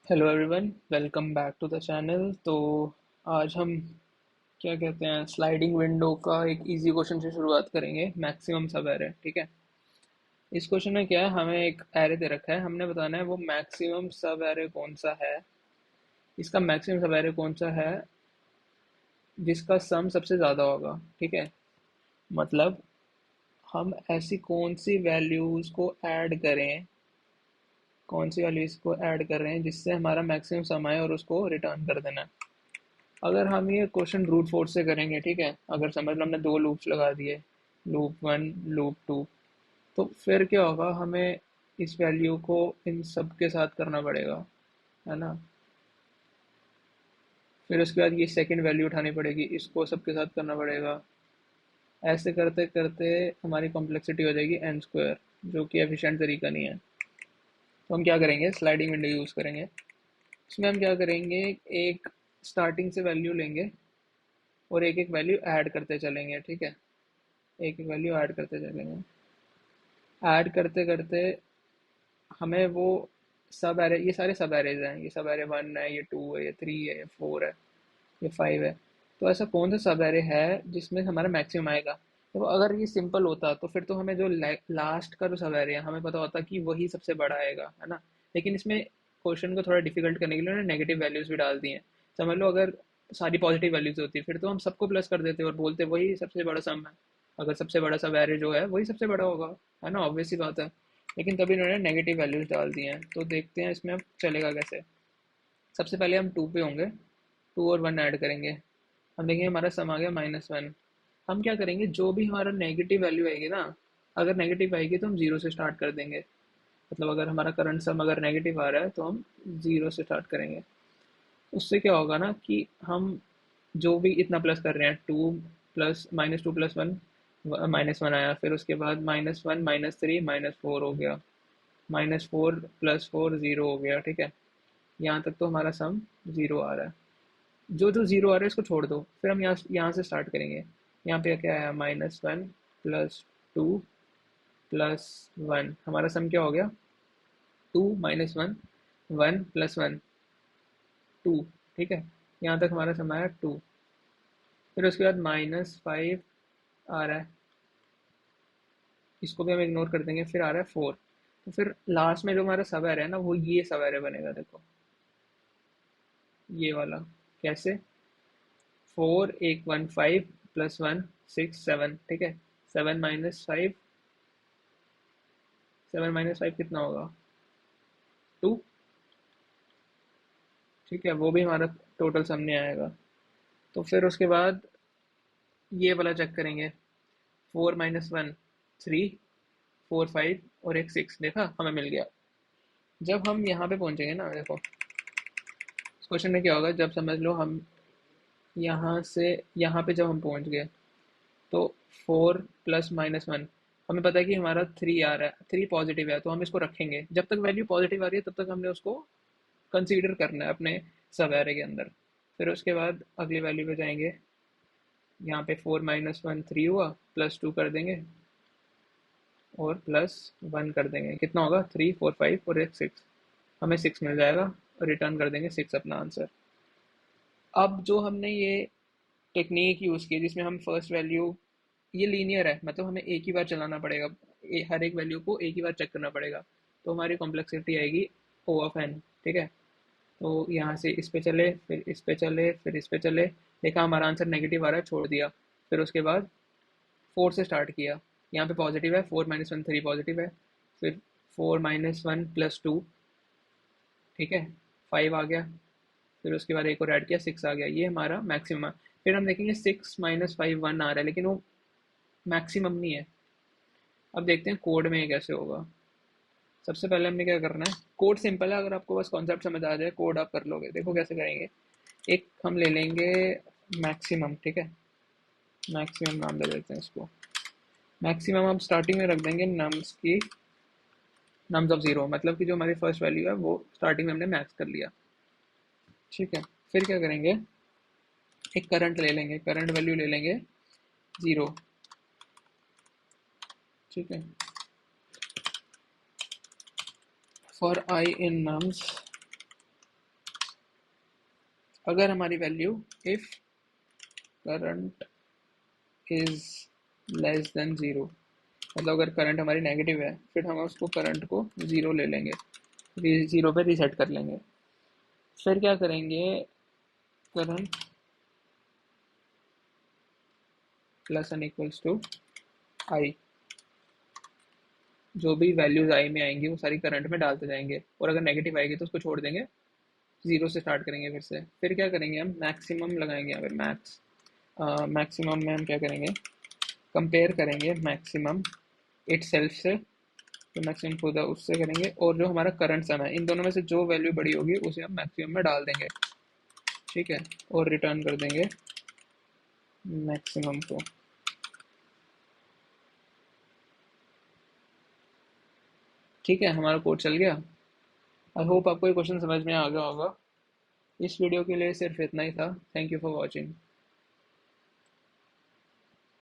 Hello everyone, welcome back to the channel. तो आज हम क्या कहते हैं, स्लाइडिंग विंडो का एक इजी क्वेश्चन से शुरुआत करेंगे। मैक्सिमम सब एरे, ठीक है। इस क्वेश्चन में क्या है, हमें एक एरे दे रखा है, हमने बताना है वो मैक्सिमम सब एरे कौन सा है। इसका मैक्सिमम सब एरे कौन सा है जिसका सम सबसे ज़्यादा होगा, ठीक है। मतलब हम ऐसी कौन सी वैल्यूज़ को ऐड करें, कौन सी वैल्यूज़ को ऐड कर रहे हैं जिससे हमारा मैक्सिमम सम आए और उसको रिटर्न कर देना है। अगर हम ये क्वेश्चन रूट फोर्स से करेंगे, ठीक है, अगर समझ लो हमने दो लूप्स लगा दिए, लूप वन लूप टू, तो फिर क्या होगा, हमें इस वैल्यू को इन सब के साथ करना पड़ेगा, है ना। फिर उसके बाद ये सेकंड वैल्यू उठानी पड़ेगी, इसको सबके साथ करना पड़ेगा। ऐसे करते करते हमारी कॉम्प्लेक्सिटी हो जाएगी एन स्क्वायर, जो कि एफिशिएंट तरीका नहीं है। तो हम क्या करेंगे, स्लाइडिंग विंडो यूज़ करेंगे। इसमें हम क्या करेंगे, एक स्टार्टिंग से वैल्यू लेंगे और एक एक वैल्यू ऐड करते चलेंगे, ठीक है। एक एक वैल्यू ऐड करते चलेंगे। ऐड करते करते हमें वो सब एरे, ये सारे सब एरेज हैं, ये सब एरे वन है, ये टू है, ये थ्री है, ये फोर है, ये फाइव है। तो ऐसा कौन सा सब एरे है जिसमें हमारा मैक्सिमम आएगा। तो अगर ये सिंपल होता तो फिर तो हमें जो लास्ट का जो सब एरे है हमें पता होता कि वही सबसे बड़ा आएगा, है ना। लेकिन इसमें क्वेश्चन को थोड़ा डिफिकल्ट करने के लिए उन्होंने नेगेटिव वैल्यूज भी डाल दी हैं। समझ लो अगर सारी पॉजिटिव वैल्यूज होती फिर तो हम सबको प्लस कर देते और बोलते वही सबसे बड़ा सम है। अगर सबसे बड़ा सब एरे जो है वही सबसे बड़ा होगा, है ना, ऑब्वियस सी बात है। लेकिन तभी इन्होंने नेगेटिव वैल्यूज डाल दी हैं, तो देखते हैं इसमें अब चलेगा कैसे। सबसे पहले हम टू पे होंगे, टू और वन ऐड करेंगे। हम देखेंगे हमारा सम आ गया -1। हम क्या करेंगे, जो भी हमारा नेगेटिव वैल्यू आएगी ना, अगर नेगेटिव आएगी तो हम जीरो से स्टार्ट कर देंगे। मतलब अगर हमारा करंट सम अगर नेगेटिव आ रहा है तो हम जीरो से स्टार्ट करेंगे। उससे क्या होगा ना कि हम जो भी इतना प्लस कर रहे हैं, टू प्लस -2 + 1 -1 आया, फिर उसके बाद -1 -3 -4 हो गया, -4 + 4 0 हो गया, ठीक है। यहाँ तक तो हमारा सम जीरो आ रहा है। जो जो जीरो आ रहा है इसको छोड़ दो, फिर हम यहाँ से स्टार्ट करेंगे। यहाँ पे क्या आया, -1 + 2 + 1, हमारा सम क्या हो गया, 2 -1 1 + 1 2, ठीक है। यहाँ तक हमारा सम आया 2। फिर उसके बाद -5 आ रहा है, इसको भी हम इग्नोर कर देंगे, फिर आ रहा है 4। तो फिर लास्ट में जो हमारा सब एरे है ना, वो ये सब एरे बनेगा, देखो ये वाला। कैसे, 4 1 1 5 +1 6 7, ठीक है। 7 -5, 7 - 5 कितना होगा, 2, ठीक है। वो भी हमारा टोटल सामने आएगा। तो फिर उसके बाद ये वाला चेक करेंगे, 4 - 1 3, 4 5 और एक 6, देखा हमें मिल गया। जब हम यहाँ पे पहुंचेंगे ना, देखो इस क्वेश्चन में क्या होगा, जब समझ लो हम यहाँ से यहाँ पे जब हम पहुंच गए, तो 4 + -1, हमें पता है कि हमारा 3 आ रहा है, 3 पॉजिटिव है, तो हम इसको रखेंगे। जब तक वैल्यू पॉजिटिव आ रही है तब तक हमने उसको कंसीडर करना है अपने सब एरे के अंदर। फिर उसके बाद अगली वैल्यू पे जाएंगे, यहाँ पे 4 - 1 3 हुआ, +2 कर देंगे और +1 कर देंगे, कितना होगा, 3 4 5 और एक 6, हमें 6 मिल जाएगा और रिटर्न कर देंगे 6 अपना आंसर। अब जो हमने ये टेक्निक यूज़ की जिसमें हम फर्स्ट वैल्यू, ये लीनियर है, मतलब हमें एक ही बार चलाना पड़ेगा, हर एक वैल्यू को एक ही बार चेक करना पड़ेगा। तो हमारी कॉम्प्लेक्सिटी आएगी O(n), ठीक है। तो यहाँ से इस पे चले, फिर इस पे चले, फिर इस पे चले, देखा हमारा आंसर नेगेटिव आ रहा है, छोड़ दिया। फिर उसके बाद 4 से स्टार्ट किया, यहाँ पे पॉजिटिव है, 4 - 1 3 पॉजिटिव है। फिर 4 - 1 + 2, ठीक है, 5 आ गया। फिर उसके बाद एक और ऐड किया, 6 आ गया, ये हमारा मैक्सिमम है। फिर हम देखेंगे 6 - 5 1 आ रहा है, लेकिन वो मैक्सिमम नहीं है। अब देखते हैं कोड में ये कैसे होगा। सबसे पहले हमने क्या करना है, कोड सिंपल है, अगर आपको बस कॉन्सेप्ट समझ आ जाए कोड आप कर लोगे। देखो कैसे करेंगे, एक हम ले लेंगे मैक्सिमम, ठीक है। मैक्सिमम नाम दे देते हैं इसको। मैक्सिमम हम स्टार्टिंग में रख देंगे नम्स की, नम्स ऑफ जीरो, मतलब कि जो हमारी फर्स्ट वैल्यू है वो स्टार्टिंग में हमने मैक्स कर लिया, ठीक है। फिर क्या करेंगे, एक करंट ले लेंगे, करंट वैल्यू ले लेंगे जीरो, ठीक है। फॉर आई इन नम्स अगर हमारी value if current is less than zero, मतलब अगर करंट हमारी नेगेटिव है फिर हम उसको करंट को ज़ीरो ले लेंगे, ज़ीरो पे रीसेट कर लेंगे। फिर क्या करेंगे, current plus n equals to i, जो भी वैल्यूज आई में आएंगी वो सारी करंट में डालते जाएंगे, और अगर नेगेटिव आएगी तो उसको छोड़ देंगे, जीरो से स्टार्ट करेंगे फिर क्या करेंगे, हम मैक्सिमम लगाएंगे यहाँ पे, मैक्सिमम में हम क्या करेंगे, कंपेयर करेंगे मैक्सिमम इट सेल्फ से, तो मैक्सिमम खुद है उससे करेंगे, और जो हमारा करंट सम है इन दोनों में से जो वैल्यू बड़ी होगी उसे हम मैक्सिमम में डाल देंगे, ठीक है, और रिटर्न कर देंगे मैक्सिमम को। ठीक है, हमारा कोड चल गया। आई होप आपको ये क्वेश्चन समझ में आ गया होगा। इस वीडियो के लिए सिर्फ इतना ही था। Thank you for watching.